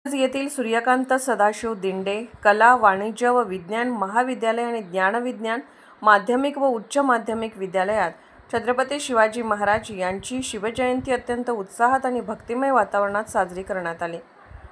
येथील सूर्यकांत सदाशिव दिंडे कला, वाणिज्य व विज्ञान महाविद्यालय आणि ज्ञानविज्ञान माध्यमिक व उच्च माध्यमिक विद्यालयात छत्रपती शिवाजी महाराज यांची शिवजयंती अत्यंत उत्साहात आणि भक्तिमय वातावरणात साजरी करण्यात आली.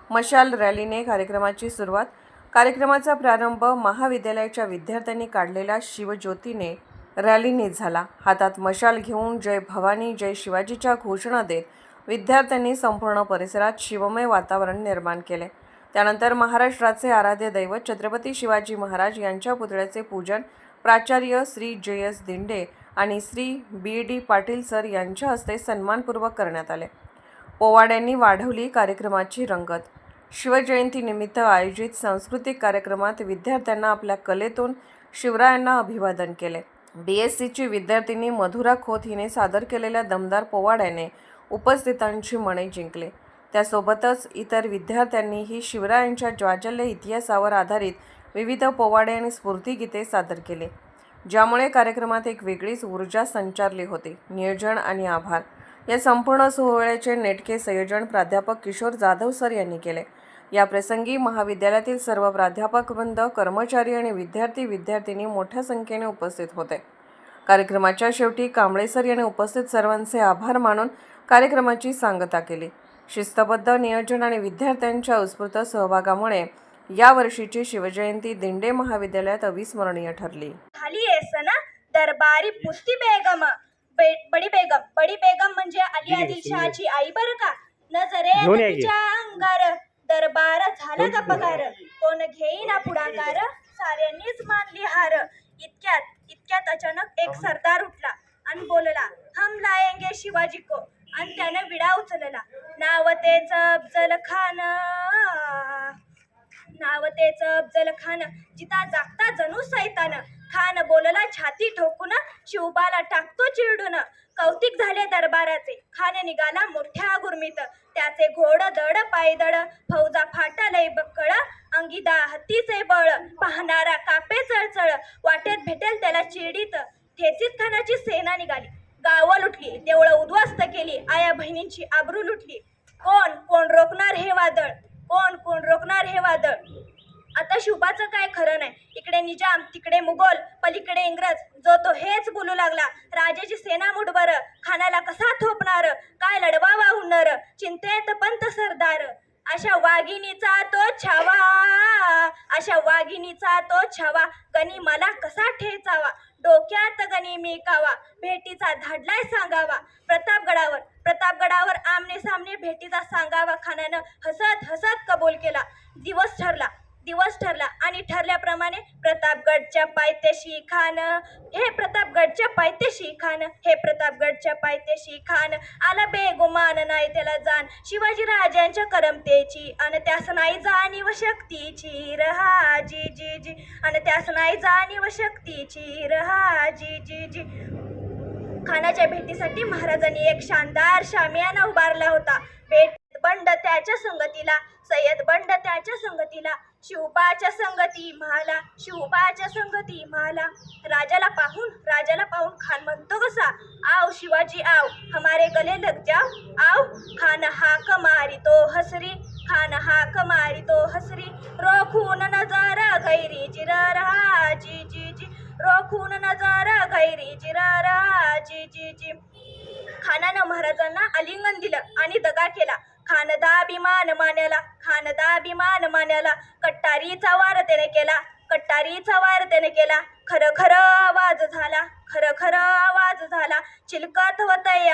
मशाल रॅलीने कार्यक्रमाची सुरुवात. कार्यक्रमाचा प्रारंभ महाविद्यालयाच्या विद्यार्थ्यांनी काढलेल्या शिवज्योतीने रॅलीने झाला. हातात मशाल घेऊन जय भवानी जय शिवाजीच्या घोषणा देत विद्यार्थ्यांनी संपूर्ण परिसरात शिवमय वातावरण निर्माण केले. त्यानंतर महाराष्ट्राचे आराध्य दैवत छत्रपती शिवाजी महाराज यांच्या पुतळ्याचे पूजन प्राचार्य श्री जे.एस. दिंडे आणि श्री बी.डी. पाटील सर यांच्या हस्ते सन्मानपूर्वक करण्यात आले. पोवाड्यांनी वाढवली कार्यक्रमाची रंगत. शिवजयंतीनिमित्त आयोजित सांस्कृतिक कार्यक्रमात विद्यार्थ्यांना आपल्या कलेतून शिवरायांना अभिवादन केले. BScची विद्यार्थिनी मधुरा खोत हिने सादर केलेल्या दमदार पोवाड्याने उपस्थितांची मने जिंकले. त्यासोबतच इतर विद्यार्थ्यांनीही शिवरायांच्या ज्वाज्वल्य इतिहासावर आधारित विविध पोवाडे आणि स्फूर्तिगीते सादर केले, ज्यामुळे कार्यक्रमात एक वेगळीच ऊर्जा संचारली होती. नियोजन आणि आभार. या संपूर्ण सोहळ्याचे नेटके संयोजन प्राध्यापक किशोर जाधव सर यांनी केले. या प्रसंगी महाविद्यालयातील सर्व प्राध्यापकवृंद, कर्मचारी आणि विद्यार्थी-विद्यार्थिनी मोठ्या संख्येने उपस्थित होते. कार्यक्रमाच्या शेवटी कांबळे सर यांनी उपस्थित सर्वांचे आभार मानून कार्यक्रमाची सांगता केली. शिस्तबद्ध नियोजन आणि विद्यार्थ्यांच्या उत्स्फूर्त सहभागामुळे यावर्षीची शिवजयंती दिंडे महाविद्यालयात अविस्मरणीय ठरली. दरबारी पुस्ती बेगम, बडी बेगम म्हणजे अली आदिलशाहची आई बरं का. नजरे तिच्या अंगार दरबार झाला का पगार, कोण घेईना पुढाकार, साऱ्यांनीच मानली हार. इतक्यात अचानक एक सरदार उठला आणि बोलला, हम लाएंगे शिवाजी को. आणि त्याने विडा उचलला. नाव तेच अफजल खान, जिता जागता जणू सैतान. खान बोलला छाती ठोकून, शिवबाला टाकतो चिरडून. कौतिक झाले दरबाराचे, खान निघाला मोठ्या गुरमीत. त्याचे घोड दड पायदळ, फौजा फाटलय बक्कळ. अंगिदा हत्तीचे बळ, पाहणारा कापे चळचळ. वाटेत भेटेल त्याला चिडीत, ठेचीत खानाची सेना निघाली. गावं लुटली, देवळं उद्ध्वस्त केली, आया बहिणींची आबरू लुटली. कोण रोखणार हे वादळ, कोण रोखणार हे वादळ. आता शिवबाचं काय खरं नाही. इकडे निजाम, तिकडे मुघल, पलीकडे इंग्रज. जो तो हेच बोलू लागला. राजाची सेना मुठभर, खानाला कसा थोपणार, काय लढवावा हुनर. चिंतेत पंत सरदार, अशा वाघिणीचा तो छावा, गणी मला कसा ठेचावा. डोक्यात गणी मी कावा, भेटीचा धाडलाय सांगावा. प्रतापगडावर आमने सामने भेटीचा सांगावा. खानानं हसत कबूल केला. दिवस ठरला आणि ठरल्याप्रमाणे प्रतापगडच्या पायथ्याशी खान आला बेगुमान. नाही त्याला जाण शिवाजी राजांच्या करमतेची, आणि त्यास नाही जाणीव शक्तीची. रहा जी जी जी, आणि त्यास नाही जाणीव शक्तीची. रहा जी जी जी. खानाच्या भेटीसाठी महाराजांनी एक शानदार शामियाना उभारला होता. बंड त्याच्या संगतीला, सय्यद बंड त्याच्या संगतीला, शिवबाच्या संगती म्हाला. राजाला पाहून खान म्हणतो कसा, आओ शिवाजी आओ, हमारे गले लग जाओ आओ. खान हाक मारी तो हसरी, रोखून नजर गैरी जिररा जी जी जी. रोखून नजर गैरी जिररा जी जी जी. खानानं महाराजांना आलिंगन दिलं आणि दगा केला. खानदाभिमान मान्याला, कट्टारीचा वार त्याने केला. खर आवाज झाला. चिलकत होतय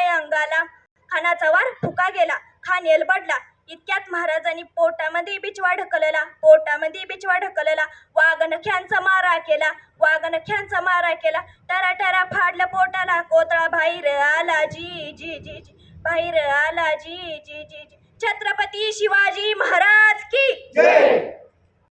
अंगाला. खानाचा वार फुका गेला. खान येलबडला. इतक्यात महाराजांनी पोटामध्ये बिचवा ढकलला. वाघनख्यांचा मारा केला. टरा फाडलं पोटाला. कोतळा बाहेर आला जी जी जी जी. छत्रपती शिवाजी महाराज की जय.